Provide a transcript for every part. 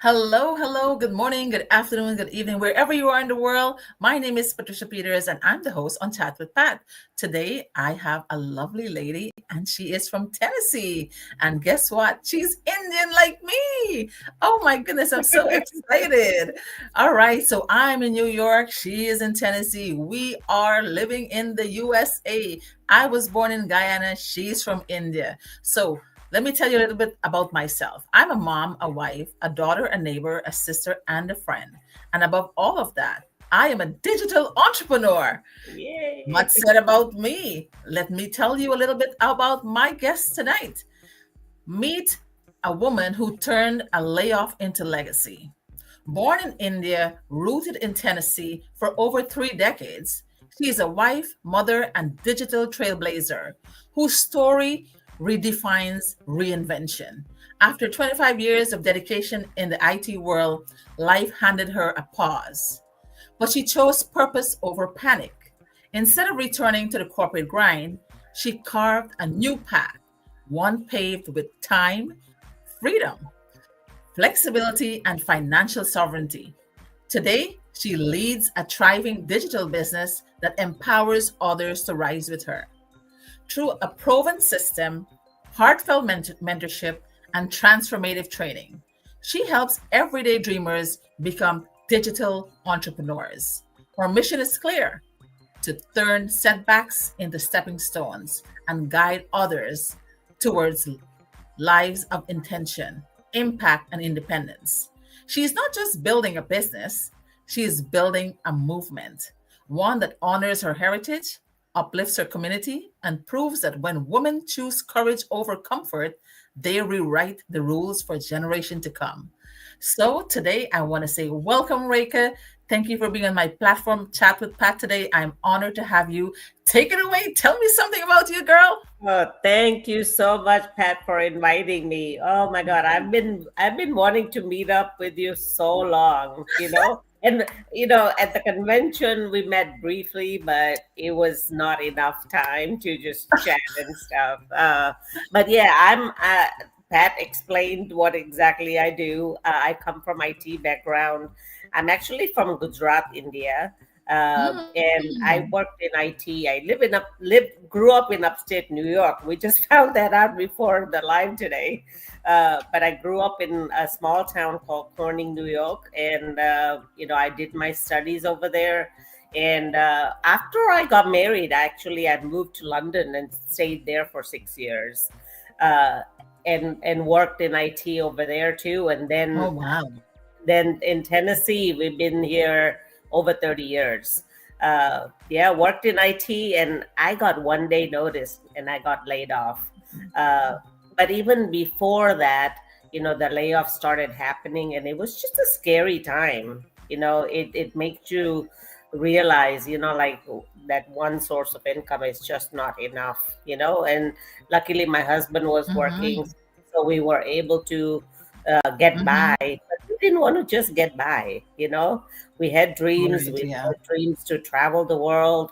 Hello, hello, good morning, good afternoon, good evening, wherever you are in the world. My name is Patricia Peters, and I'm the host on Chat with Pat. Today, I have a lovely lady, and she is from Tennessee. And guess what? She's Indian like me. Oh my goodness, I'm so excited. All right, so I'm in New York. She is in Tennessee. We are living in the USA. I was born in Guyana. She's from India. So let me tell you a little bit about myself. I'm a mom, a wife, a daughter, a neighbor, a sister, and a friend. And above all of that, I am a digital entrepreneur. Yay. Much said about me. Let me tell you a little bit about my guest tonight. Meet a woman who turned a layoff into legacy. Born in India, rooted in Tennessee for over 3 decades, she is a wife, mother, and digital trailblazer whose story redefines reinvention. After 25 years of dedication in the IT world, life handed her a pause. But she chose purpose over panic. Instead of returning to the corporate grind, she carved a new path, one paved with time, freedom, flexibility, and financial sovereignty. Today, she leads a thriving digital business that empowers others to rise with her. Through a proven system, heartfelt mentorship, and transformative training, she helps everyday dreamers become digital entrepreneurs. Her mission is clear: to turn setbacks into stepping stones and guide others towards lives of intention, impact, and independence. She is not just building a business, she is building a movement, one that honors her heritage, uplifts her community, and proves that when women choose courage over comfort, they rewrite the rules for generation to come. So today I want to say welcome, Reka. Thank you for being on my platform, Chat with Pat today. I'm honored to have you. Take it away. Tell me something about you, girl. Oh, thank you so much, Pat, for inviting me. Oh my God, I've been wanting to meet up with you so long. And at the convention we met briefly, but it was not enough time to just chat and stuff. But yeah, Pat explained what exactly I do. I come from IT background. I'm actually from Gujarat, India. And I Mm. worked in IT. I grew up in upstate New York. We just found that out before the live today. But I grew up in a small town called Corning, New York, and I did my studies over there. And after I got married, actually, I moved to London and stayed there for 6 years, uh, and worked in IT over there too. And Oh, then wow. then in Tennessee, we've been here over 30 years. Yeah, worked in IT, and I got 1 day notice and I got laid off. Uh, but even before that, the layoff started happening, and it was just a scary time. It makes you realize, like that one source of income is just not enough. And luckily, my husband was working, Mm-hmm. so we were able to get by. Mm-hmm. But we didn't want to just get by. We had dreams. Right, We yeah. had dreams to travel the world,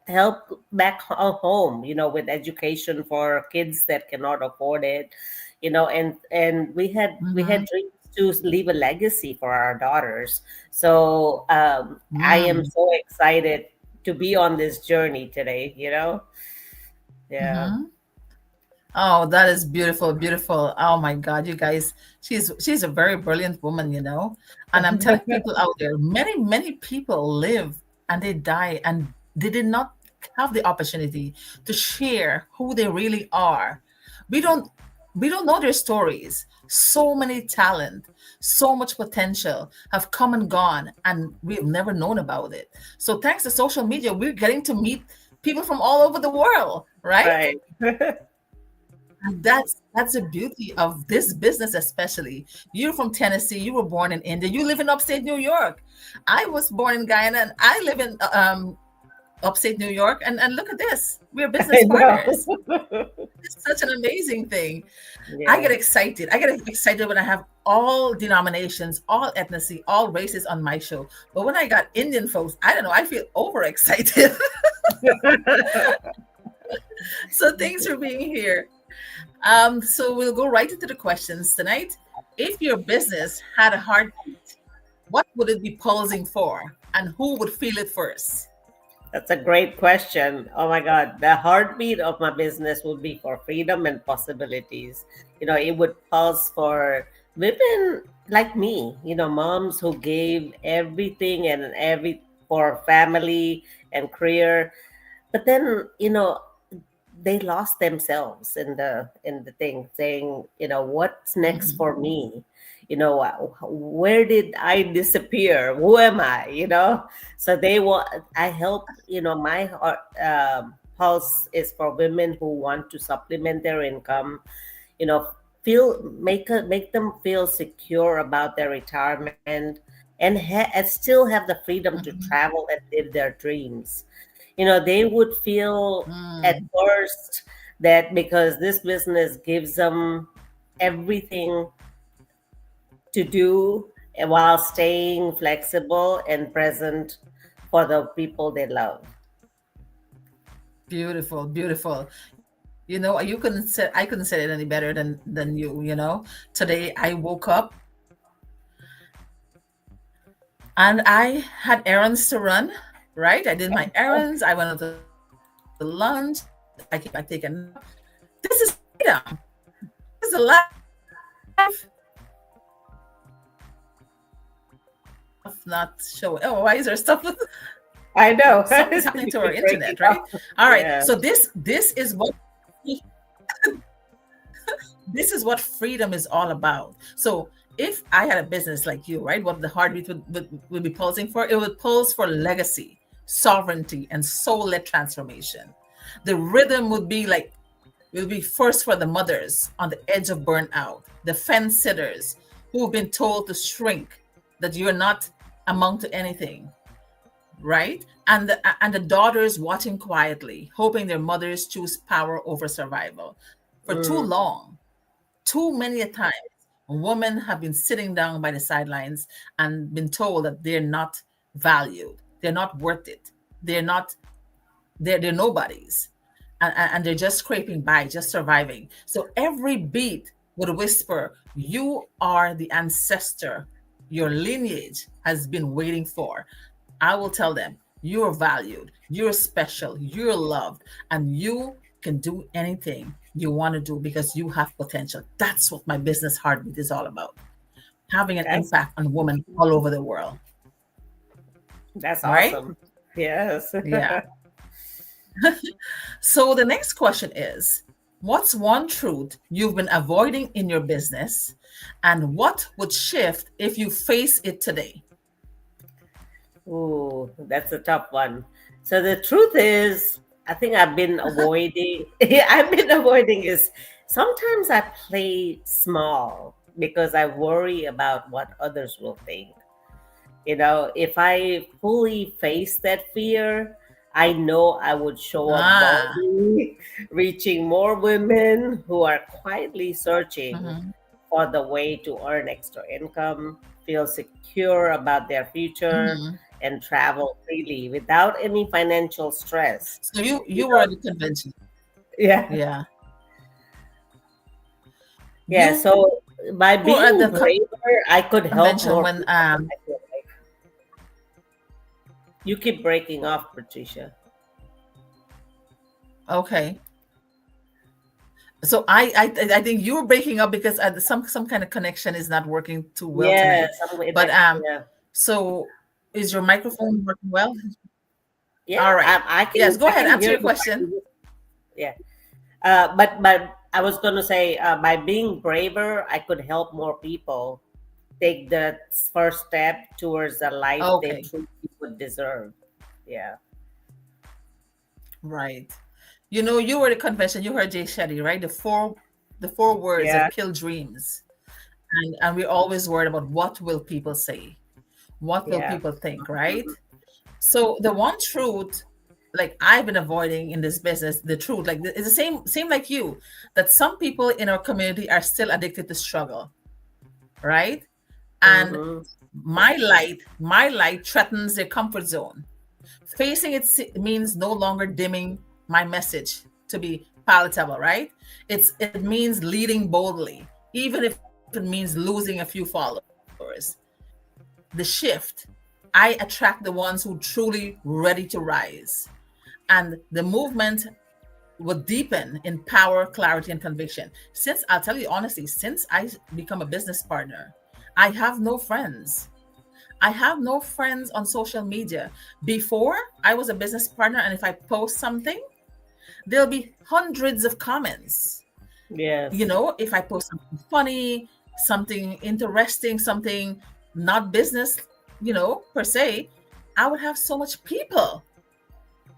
help back home, with education for kids that cannot afford it, and we had Mm-hmm. dreams to leave a legacy for our daughters. So I am Mm. so excited to be on this journey today. Yeah. Mm-hmm. Oh, that is beautiful, beautiful. Oh my God, you guys, she's a very brilliant woman. And I'm telling people out there, many, many people live and they die and they did not have the opportunity to share who they really are. We don't we don't know their stories. So many talent, so much potential have come and gone, and we've never known about it. So thanks to social media, we're getting to meet people from all over the world, right? Right. And that's the beauty of this business, especially. You're from Tennessee. You were born in India. You live in upstate New York. I was born in Guyana, and I live in upstate New York. And look at this. We're business I know. partners. It's such an amazing thing. I get Yeah. excited. I get excited when I have all denominations, all ethnicity, all races on my show. But when I got Indian folks, I don't know. I feel overexcited. So thanks for being here. So we'll go right into the questions tonight. If your business had a heartbeat, what would it be pulsing for? And who would feel it first? That's a great question. Oh my God. The heartbeat of my business would be for freedom and possibilities. It would pulse for women like me, moms who gave everything and every for family and career. But then, they lost themselves in the thing, saying, what's next Mhm. for me? Where did I disappear? Who am I? So they want. I help. My heart, pulse is for women who want to supplement their income. You know, make them feel secure about their retirement, and still have the freedom to Mhm. travel and live their dreams. They would feel at Mm, first that because this business gives them everything to do while staying flexible and present for the people they love. beautiful, beautiful. You know, you couldn't say I couldn't say it any better than you, you know. Today I woke up and I had errands to run, right? I did my errands, I went out to lunch, I came back, take a nap. This is freedom. This is the life stuff not showing. Oh, why is there stuff? I know. Something's happening to our Keep breaking internet, right? up. All right. Yeah. So this is what this is what freedom is all about. So if I had a business like you, right, what the heartbeat would be pulsing for, it would pulse for legacy, sovereignty, and soul-led transformation. The rhythm would be like will be first for the mothers on the edge of burnout, the fence sitters who've been told to shrink, that you're not amount to anything, right? And the daughters watching quietly, hoping their mothers choose power over survival. For too Mm, long, too many a times, women have been sitting down by the sidelines and been told that they're not valued, they're not worth it, they're not they're nobodies, and they're just scraping by, just surviving. So every beat would whisper, "You are the ancestor your lineage has been waiting for." I will tell them, "You're valued, you're special, you're loved, and you can do anything you want to do because you have potential." That's what my business heartbeat is all about, having an that's impact on women all over the world, that's right? awesome. Yes. Yeah. So the next question is, what's one truth you've been avoiding in your business, and what would shift if you face it today? Ooh, that's a tough one. So the truth is, I think I've been avoiding. Yeah, I've been avoiding is sometimes I play small because I worry about what others will think. If I fully face that fear, I know I would show up Ah, boldly, reaching more women who are quietly searching mhm, for the way to earn extra income, feel secure about their future, mhm. and travel freely without any financial stress. So you You you were at know, the convention, yeah, yeah. yeah. You were So at the by being braver, I could convention help when more people. I feel like you keep breaking off, Patricia. okay. So I think you were breaking up because some kind of connection is not working too well Yeah, tonight. some way But like yeah, so is your microphone working well? yeah. All right. I can Yes, go I ahead. can Answer hear your you question. fine. Yeah. But I was gonna say by being braver, I could help more people take the first step towards a life they Okay. truly would deserve. Yeah. Right. You know, you were at the convention. You heard Jay Shetty, right? The four words Yeah. that kill dreams, and we're always worried about what will people say, what will Yeah. people think, right? So the one truth, like I've been avoiding in this business, the truth, like it's the same like you, that some people in our community are still addicted to struggle, right? And Mm-hmm. my light threatens their comfort zone. Facing it means no longer dimming my message to be palatable, right? It means leading boldly, even if it means losing a few followers. The shift, I attract the ones who truly ready to rise. And the movement will deepen in power, clarity, and conviction. Since I'll tell you honestly, since I become a business partner, I have no friends. I have no friends on social media. Before, I was a business partner, and if I post something, there'll be hundreds of comments. Yes. If I post something funny, something interesting, something not business, per se, I would have so much people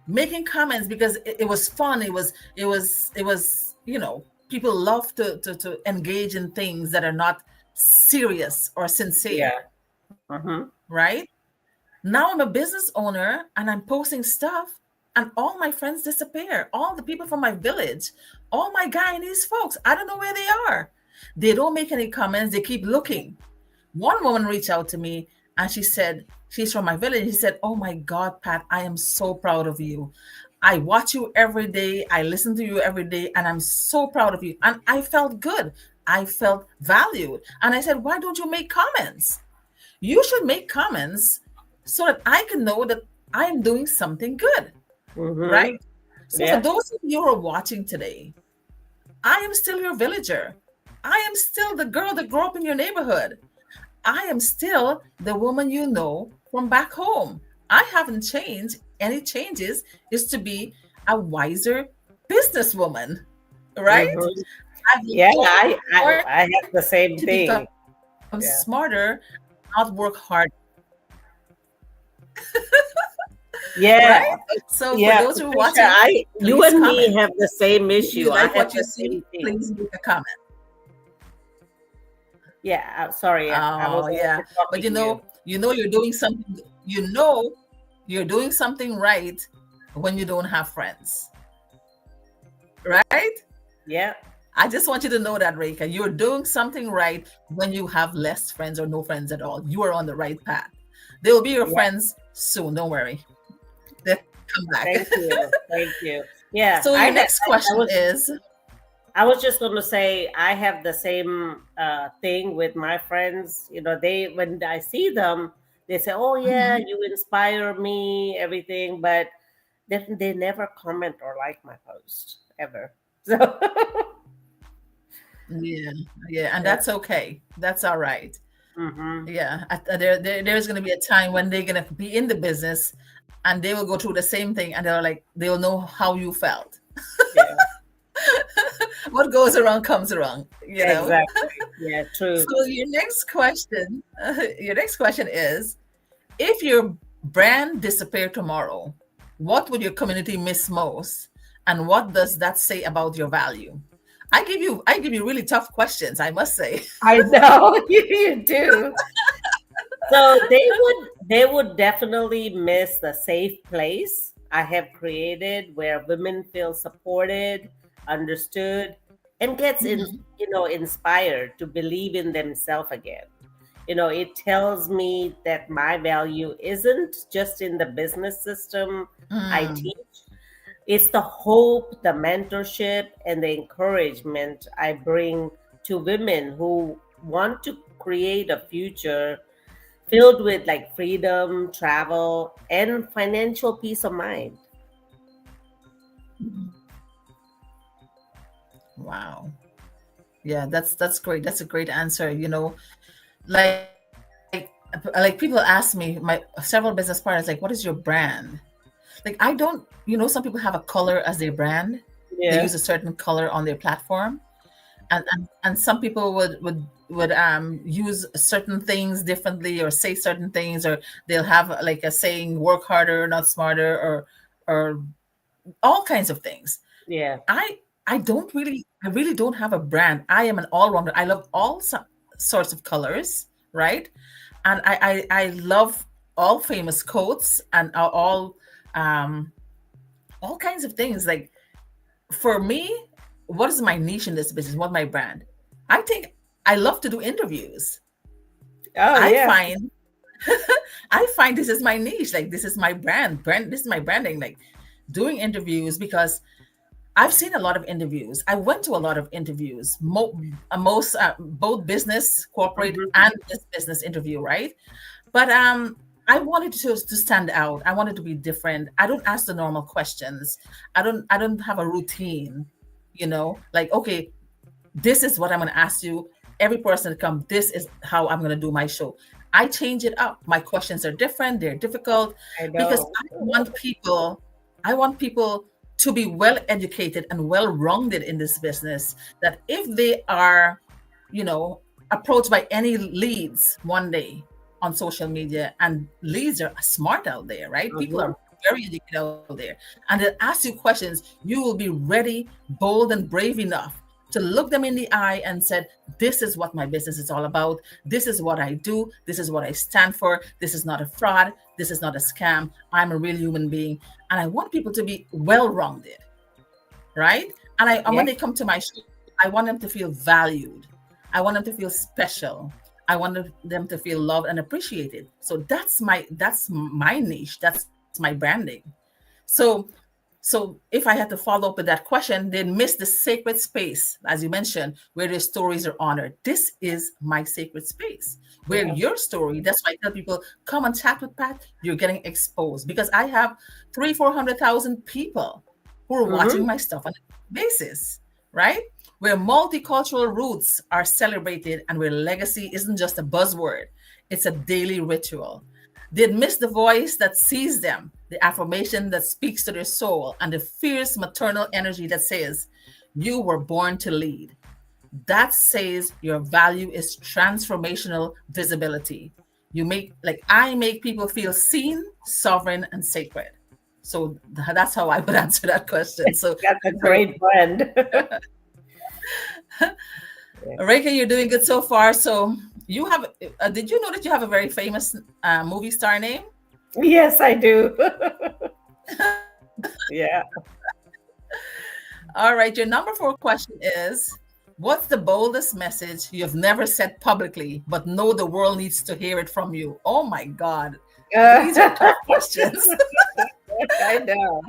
making comments because it was fun. It was people love to engage in things that are not serious or sincere, Yeah. Mm-hmm. right? Now I'm a business owner and I'm posting stuff, and all my friends disappear. All the people from my village, all my Guyanese folks, I don't know where they are. They don't make any comments. They keep looking. One woman reached out to me and she said, she's from my village. She said, "Oh my God, Pat, I am so proud of you. I watch you every day. I listen to you every day, and I'm so proud of you." And I felt good. I felt valued. And I said, "Why don't you make comments? You should make comments so that I can know that I'm doing something good." Mm-hmm. Right? So, for Yeah. those of you who are watching today, I am still your villager. I am still the girl that grew up in your neighborhood. I am still the woman you know from back home. I haven't changed. Any changes is to be a wiser businesswoman, right? Mm-hmm. I've Yeah. learned I have the same to become thing. smarter, Yeah. not work hard, right? Yeah. So for those Yeah, who are Patricia, watching, you please and comment. me have the same If you issue. I like have what you the see, same thing. please make a comment. Yeah. Sorry. I Oh was yeah, but talking to you. you're doing something. You're doing something right when you don't have friends, right? Yeah. I just want you to know that, Reka. You're doing something right when you have less friends or no friends at all. You are on the right path. They will be your Yeah. friends soon. Don't worry. They'll come back. Thank you. Thank you. Yeah. So your next question is, I was just going to say I have the same thing with my friends. They when I see them, they say, "Oh yeah, Mhm. you inspire me, everything," but they never comment or like my post ever. So Yeah, yeah, and yeah. that's okay. That's all right. Mm-hmm. Yeah, there's going to be a time when they're going to be in the business and they will go through the same thing, and they'll know how you felt. Yeah. What goes around comes around. Exactly. Yeah. True. So your next question is, if your brand disappeared tomorrow, what would your community miss most, and what does that say about your value? I give you really tough questions, I must say. I know you do. So they would definitely miss the safe place I have created where women feel supported, understood, and gets Mhm. inspired to believe in themselves again. It tells me that my value isn't just in the business system I Mm. teach. It's the hope, the mentorship, and the encouragement I bring to women who want to create a future filled with like freedom, travel, and financial peace of mind. Wow. Yeah, that's great. That's a great answer. Like like people ask me, my several business partners, like, what is your brand? Like, I don't, some people have a color as their brand. They use a Yeah, certain color on their platform, and some people would use certain things differently, or say certain things, or they'll have like a saying, work harder, not smarter, or all kinds of things. yeah, I really don't have a brand. I am an all-rounder. I love all sorts of colors, right? And I love all famous quotes and um all kinds of things. Like, for me, what is my niche in this business? What my brand? I think I love to do interviews. oh I yeah, find I find this is my niche. Like, this is my brand. This is my branding. Like, doing interviews, because I've seen a lot of interviews. I went to a lot of interviews, most both business, corporate, Mhm. and this business interview, right? But I wanted to stand out. I wanted to be different. I don't ask the normal questions. I don't have a routine, like, okay, this is what I'm going to ask you. Every person that come, this is how I'm going to do my show. I change it up. My questions are different. They're difficult I because know. I want people to be well educated and well rounded in this business. That if they are, you know, approached by any leads one day on social media, and leads are smart out there, right? People Mhm. are very educated out there, and they'll ask you questions. You will be ready, bold, and brave enough to look them in the eye and said, this is what my business is all about. This is what I do. This is what I stand for. This is not a fraud. This is not a scam. I'm a real human being. And I want people to be well-rounded, right? And Yeah. when they come to my show, I want them to feel valued. I want them to feel special. I want them to feel loved and appreciated. So that's my niche. That's my branding. So if I had to follow up with that question, they'd miss the sacred space, as you mentioned, where their stories are honored. This is my sacred space where Yeah. your story, that's why I tell people, come and chat with Pat, you're getting exposed because I have 400,000 people who are watching Mhm. my stuff on a basis, right? Where multicultural roots are celebrated and where legacy isn't just a buzzword, it's a daily ritual. They'd miss the voice that sees them, the affirmation that speaks to their soul, and the fierce maternal energy that says, you were born to lead. That says your value is transformational visibility. I make people feel seen, sovereign, and sacred. So that's how I would answer that question. So, That's a great brand. Yeah. Reika, you're doing good so far. So, did you know that you have a very famous movie star name? Yes, I do. Yeah. All right, your number 4 question is, what's the boldest message you've never said publicly, but know the world needs to hear it from you? Oh my God, these are tough questions. I know.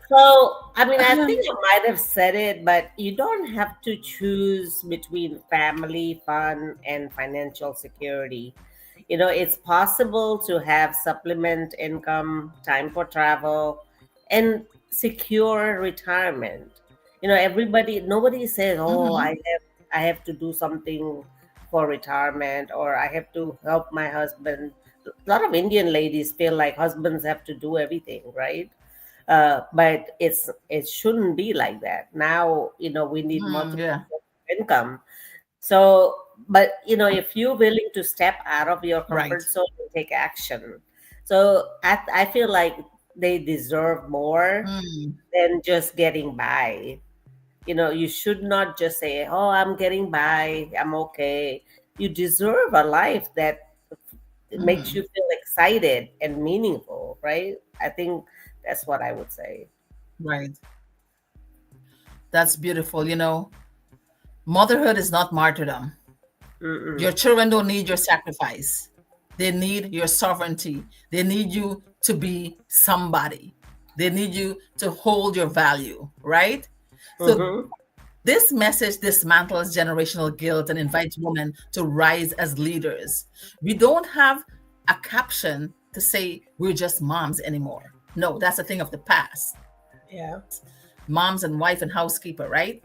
So, I mean, I think I might have said it, but you don't have to choose between family, fun, and financial security. It's possible to have supplement income, time for travel, and secure retirement. Nobody says, "Oh, Mhm. I have to do something for retirement," or "I have to help my husband." A lot of Indian ladies feel like husbands have to do everything, right? But it shouldn't be like that. Now, we need multiple Yeah, sources of income. So, but if you're willing to step out of your right. comfort zone and take action, so I feel like they deserve more Mm, than just getting by. You should not just say, "Oh, I'm getting by, I'm okay." You deserve a life that makes you mhm. feel excited and meaningful, right? I think that's what I would say. Right. That's beautiful. Motherhood is not martyrdom. Your Mm-mm. children don't need your sacrifice. They need your sovereignty. They need you to be somebody. They need you to hold your value, right? So Mm-hmm. this message dismantles generational guilt and invites women to rise as leaders. We don't have a caption to say we're just moms anymore. No, that's a thing of the past. Yeah. Moms and wife and housekeeper, right?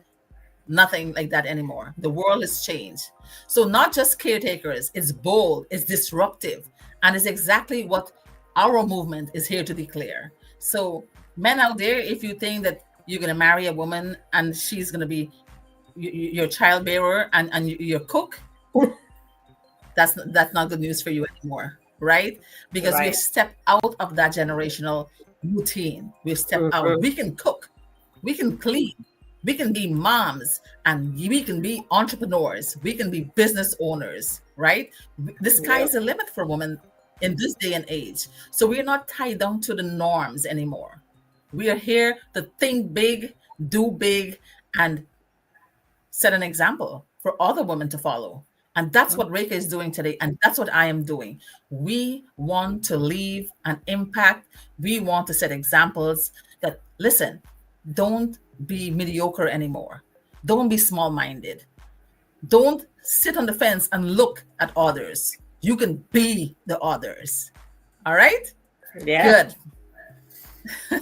Nothing like that anymore. The world has changed. So, not just caretakers, it's bold, it's disruptive, and it's exactly what our movement is here to declare. So, men out there, if you think that you're going to marry a woman and she's going to be your childbearer and your cook, that's not good news for you anymore, right? Because we've Right. stepped out of that generational routine. We've stepped out. Mm-hmm. We can cook, we can clean, we can be moms, and we can be entrepreneurs, we can be business owners, right? The sky Yep. is the limit for women in this day and age. So we're not tied down to the norms anymore. We are here to think big, do big, and set an example for other women to follow. And that's what Reika is doing today. And that's what I am doing. We want to leave an impact. We want to set examples that Listen, don't be mediocre anymore. Don't be small minded. Don't sit on the fence and look at others. You can be the others. All right? Yeah. Good.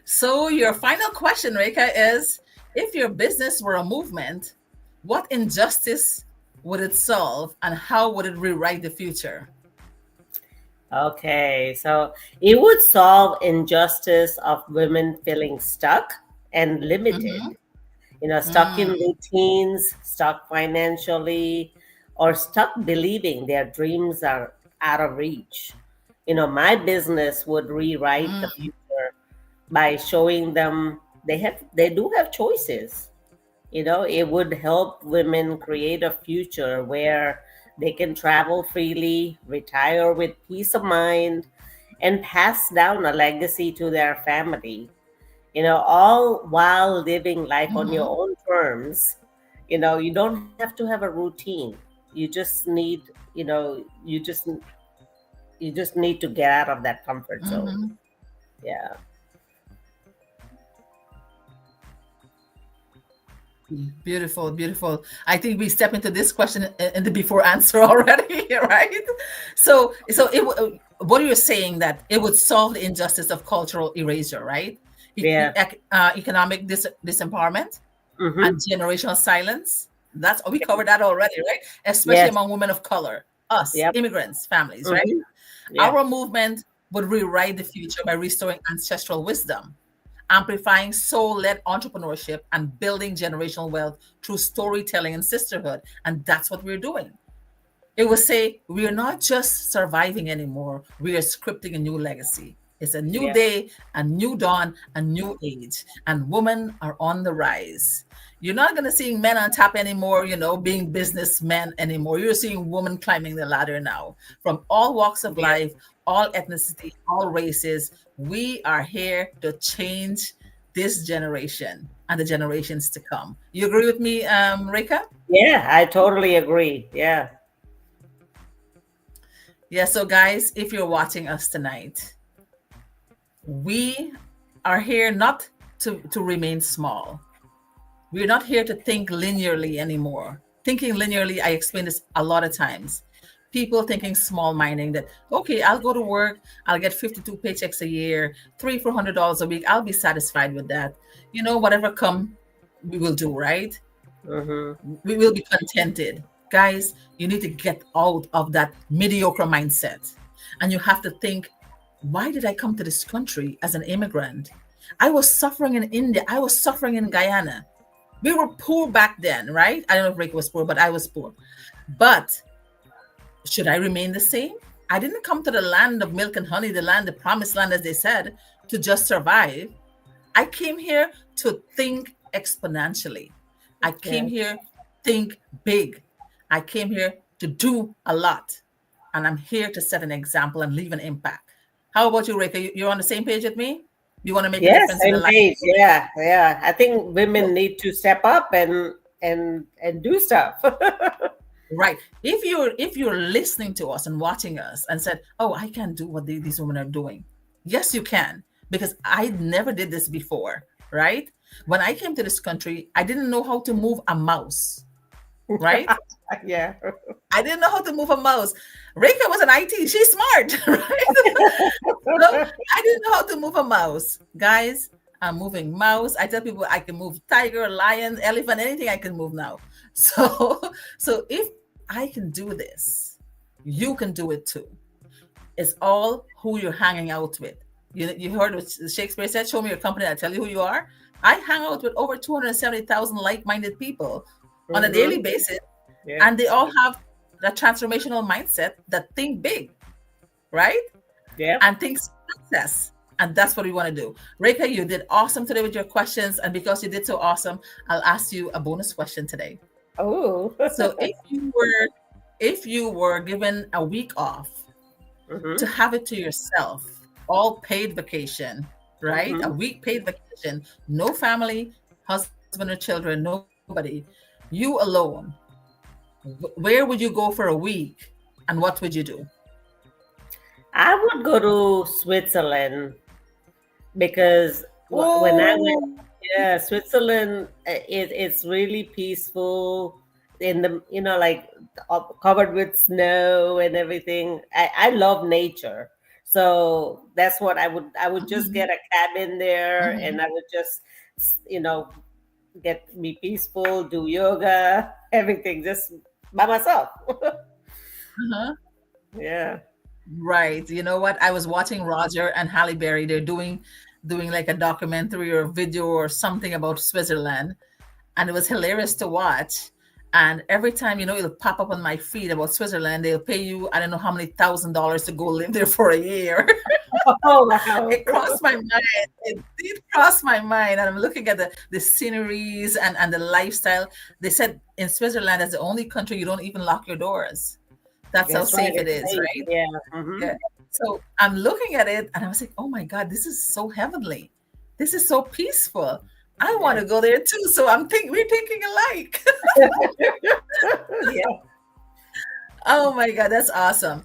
So, your final question, Reka, is if your business were a movement, what injustice would it solve and how would it rewrite the future? Okay, so it would solve injustice of women feeling stuck and limited, Mm-hmm. stuck in Mm, routines, stuck financially, or stuck believing their dreams are out of reach. My business would rewrite the mm, future by showing them they do have choices. It would help women create a future where they can travel freely, retire with peace of mind, and pass down a legacy to their family, all while living life on your mm-hmm, own terms. You don't have to have a routine. You just need, you just need to get out of that comfort zone. mm-hmm. Yeah. Beautiful, beautiful. I think we step into this question in the before answer already, right? What you're saying that it would solve the injustice of cultural erasure, right? Yeah. Economic disempowerment Mm-hmm. and generational silence. That's we covered that already, right? Especially Yes. among women of color, us, Yep. immigrants, families, right? Mm-hmm. Yeah. Our movement would rewrite the future by restoring ancestral wisdom, amplifying soul led entrepreneurship, and building generational wealth through storytelling and sisterhood. And that's what we're doing. It will say, we are not just surviving anymore, we are scripting a new legacy. It's a new Yeah. day, a new dawn, a new age, and women are on the rise. You're not going to see men on top anymore, being businessmen anymore. You're seeing women climbing the ladder now from all walks of Yeah. life, all ethnicity, all races. We are here to change this generation and the generations to come. You agree with me, Reka? Yeah, I totally agree. Yeah. Yeah, so guys, if you're watching us tonight, we are here not to remain small. We're not here to think linearly anymore. Thinking linearly, I explain this a lot of times. People thinking small minding that, okay, I'll go to work, I'll get 52 paychecks a year, $300-400 a week, I'll be satisfied with that. Whatever come, we will do, right? Mm-hmm. We will be contented. Guys, you need to get out of that mediocre mindset. And you have to think, why did I come to this country as an immigrant? I was suffering in India. I was suffering in Guyana. We were poor back then, right? I don't know if Rick was poor, but I was poor. But should I remain the same? I didn't come to the land of milk and honey, the promised land, as they said, to just survive. I came here to think exponentially. I came Yeah. here to think big. I came here to do a lot. And I'm here to set an example and leave an impact. How about you, Rika? You're on the same page with me? You want to make a Yes, difference in the same life? page. Yeah, yeah. I think women need to step up and do stuff. Right. If you're listening to us and watching us and said, "Oh, I can't do what these women are doing," yes, you can, because I never did this before. Right? When I came to this country, I didn't know how to move a mouse. Right? Yeah. I didn't know how to move a mouse. Rika was an IT. She's smart, right? So I didn't know how to move a mouse. Guys, I'm moving mouse. I tell people I can move tiger, lion, elephant, anything I can move now. So, so if I can do this, you can do it too. It's all who you're hanging out with. You heard what Shakespeare said, show me your company, I'll tell you who you are. I hang out with over 270,000 like-minded people on a daily Mm-hmm. basis, Yeah. and they all have that transformational mindset that think big, right? Yeah. And think success. And that's what we want to do. Reka, you did awesome today with your questions. And because you did so awesome, I'll ask you a bonus question today. Oh. So if you were given a week off to Mm-hmm. have it to yourself, all paid vacation, right? A Mm-hmm. week paid vacation, no family, husband or children, nobody, you alone. Where would you go for a week and what would you do? I would go to Switzerland because when I went, Oh. yeah, Switzerland, it's really peaceful in the, like covered with snow and everything. I love nature. So that's what I would just Mhm, get a cabin there, mhm. and I would just, you know, get me peaceful, do yoga, everything just by myself. Uh-huh. Yeah. Right. You know what? I was watching Roger and Halle Berry. They're doing like a documentary or video or something about Switzerland, and it was hilarious to watch. And every time, it'll pop up on my feed about Switzerland, they'll pay you, I don't know how many $1,000 to go live there for a year. Oh wow. It crossed my mind. It did cross my mind. And I'm looking at the sceneries and the lifestyle. They said in Switzerland, that's the only country you don't even lock your doors. That's how That's right. safe it It's is, safe. right? Yeah. Hmm. Yeah. So I'm looking at it and I was like, oh my God, this is so heavenly. This is so peaceful. I want Yeah. to go there too. So we're thinking alike. Yeah. Oh my God, that's awesome.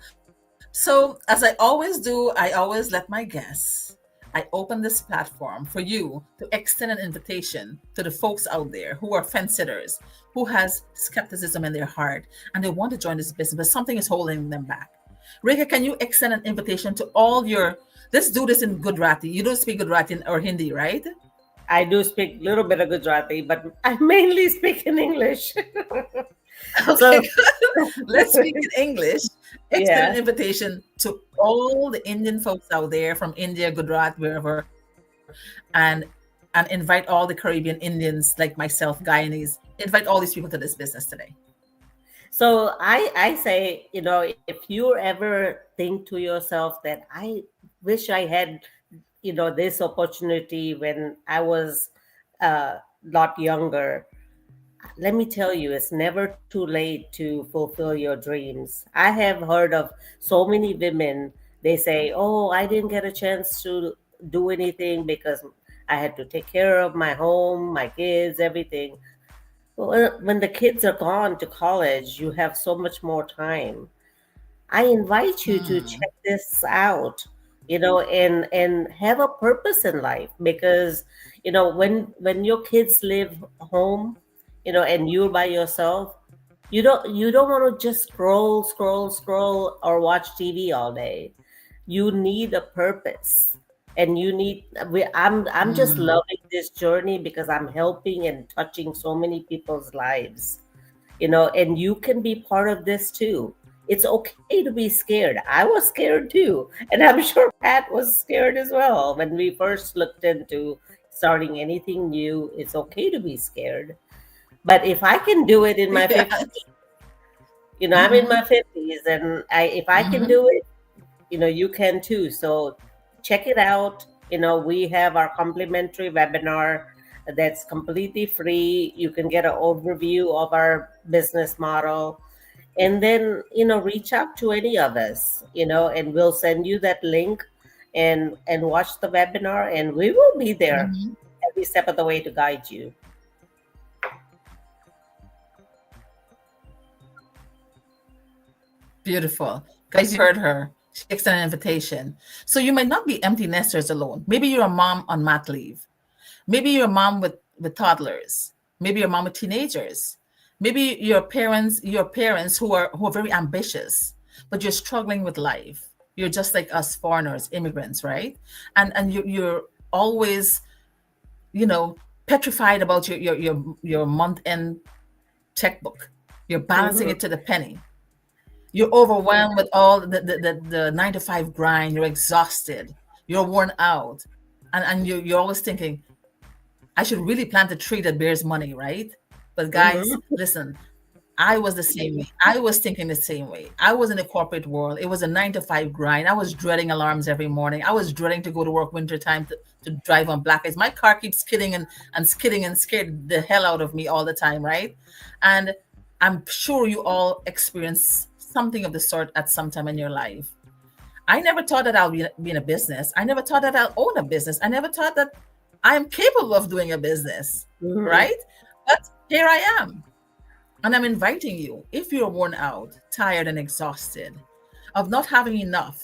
So, as I always do, I always let my guests, I open this platform for you to extend an invitation to the folks out there who are fence sitters, who has skepticism in their heart, and they want to join this business, but something is holding them back. Rika, can you extend an invitation to all your, let's do this in Gujarati. You don't speak Gujarati or Hindi, right? I do speak a little bit of Gujarati, but I mainly speak in English. Okay, So, good. Let's speak in English. Extend an yeah. invitation to all the Indian folks out there from India, Gujarat, wherever, and and invite all the Caribbean Indians like myself, Guyanese. Invite all these people to this business today. So I say, if you ever think to yourself that I wish I had, this opportunity when I was a lot younger, let me tell you, it's never too late to fulfill your dreams. I have heard of so many women, they say, oh, I didn't get a chance to do anything because I had to take care of my home, my kids, everything. Well, when the kids are gone to college, you have so much more time. I invite you to Hmm. check this out, and have a purpose in life, because when your kids live home, and you're by yourself, you don't want to just scroll, scroll, scroll, or watch TV all day. You need a purpose, and I'm just Hmm. loving this journey because I'm helping and touching so many people's lives, and you can be part of this too. It's okay to be scared. I was scared too, and I'm sure Pat was scared as well when we first looked into starting anything new. It's okay to be scared, but if I can do it in my Yeah. 50s, I'm in my Hmm. 50s, and if I can Hmm. do it, you can too. So check it out. We have our complimentary webinar that's completely free. You can get an overview of our business model, and then reach out to any of us, and we'll send you that link, and watch the webinar, and we will be there Hmm. every step of the way to guide you. Beautiful. Guys, you heard her. She extended an invitation. So you might not be empty nesters alone. Maybe you're a mom on mat leave. Maybe you're a mom with toddlers. Maybe you're a mom with teenagers. Maybe your parents who are very ambitious, but you're struggling with life. You're just like us foreigners, immigrants, right? And you're always, you know, petrified about your month end checkbook. You're balancing Hmm. it to the penny. You're overwhelmed with all the 9 to 5 grind. You're exhausted. You're worn out. And you're always thinking, I should really plant a tree that bears money, right? But guys, Hmm. listen, I was the same way. I was thinking the same way. I was in the corporate world. It was a 9 to 5 grind. I was dreading alarms every morning. I was dreading to go to work wintertime to drive on black ice. My car keeps skidding and skidding and scared the hell out of me all the time, right? And I'm sure you all experience something of the sort at some time in your life. I never thought that I'll be in a business. I never thought that I'll own a business. I never thought that I am capable of doing a business, Hmm. right? But here I am. And I'm inviting you, if you're worn out, tired, and exhausted, of not having enough,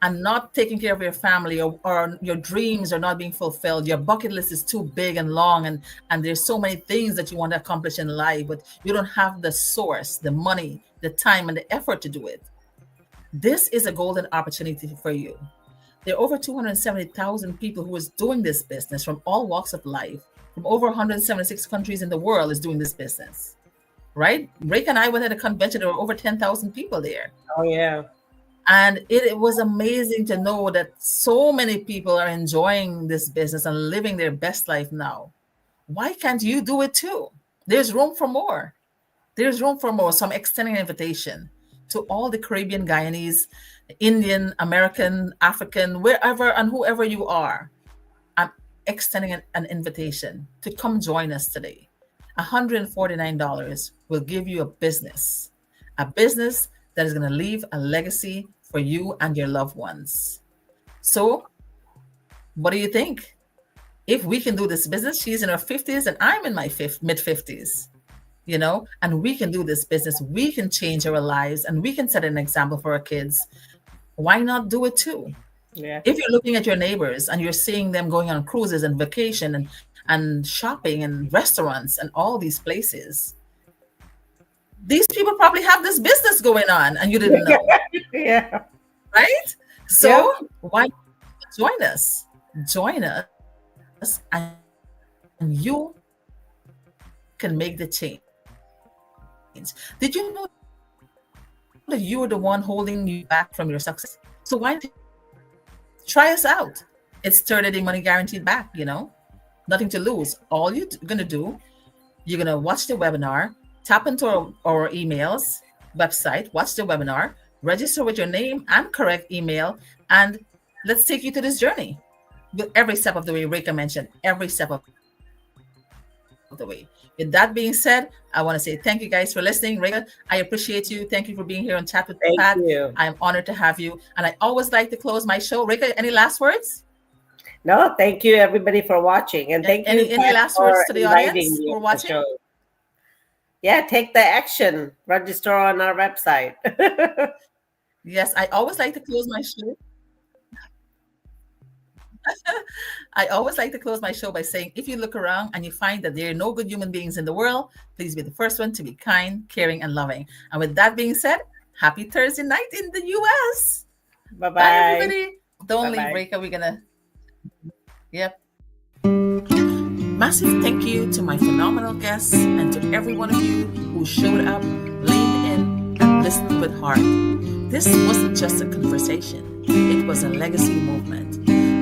and not taking care of your family, or your dreams are not being fulfilled, your bucket list is too big and long, and there's so many things that you want to accomplish in life, but you don't have the source, the money, the time, and the effort to do it, this is a golden opportunity for you. There are over 270,000 people who is doing this business from all walks of life, from over 176 countries in the world is doing this business, right? Rick and I went at a convention, there were over 10,000 people there. Oh yeah. And it was amazing to know that so many people are enjoying this business and living their best life now. Why can't you do it too? There's room for more. There's room for more. So I'm extending an invitation to all the Caribbean, Guyanese, Indian, American, African, wherever and whoever you are. I'm extending an invitation to come join us today. $149 will give you a business that is going to leave a legacy for you and your loved ones. So, what do you think? If we can do this business, she's in her 50s and I'm in my mid 50s, and we can do this business, we can change our lives and we can set an example for our kids. Why not do it too? Yeah. If you're looking at your neighbors and you're seeing them going on cruises and vacation and shopping and restaurants and all these places, these people probably have this business going on and you didn't know. Yeah. Right? So why join us? Join us and you can make the change. Did you know that you were the one holding you back from your success? So why try us out? It's 30-day money guaranteed back, nothing to lose. All you're going to do, you're going to watch the webinar, tap into our emails, website, watch the webinar, register with your name and correct email, and let's take you to this journey. With every step of the way, Reka mentioned, every step of the way. With that being said, I want to say thank you guys for listening. Reka, I appreciate you. Thank you for being here on Chat with Pat. You. I'm honored to have you. And I always like to close my show. Reka, any last words? No, thank you everybody for watching. And thank you any last words to the audience for watching? Yeah, take the action. Register on our website. Yes, I always like to close my show. I always like to close my show by saying, if you look around and you find that there are no good human beings in the world, please be the first one to be kind, caring, and loving. And with that being said, happy Thursday night in the US. Bye-bye. Bye, everybody. Don't leave, Reka. We're going to... Yep. Massive thank you to my phenomenal guests and to every one of you who showed up, leaned in, and listened with heart. This wasn't just a conversation. It was a legacy movement.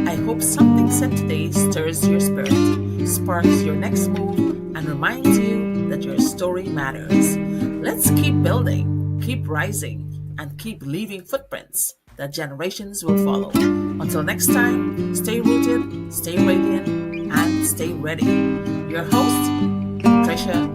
I hope something said today stirs your spirit, sparks your next move, and reminds you that your story matters. Let's keep building, keep rising, and keep leaving footprints that generations will follow. Until next time, stay rooted, stay radiant, and stay ready. Your host, Patricia.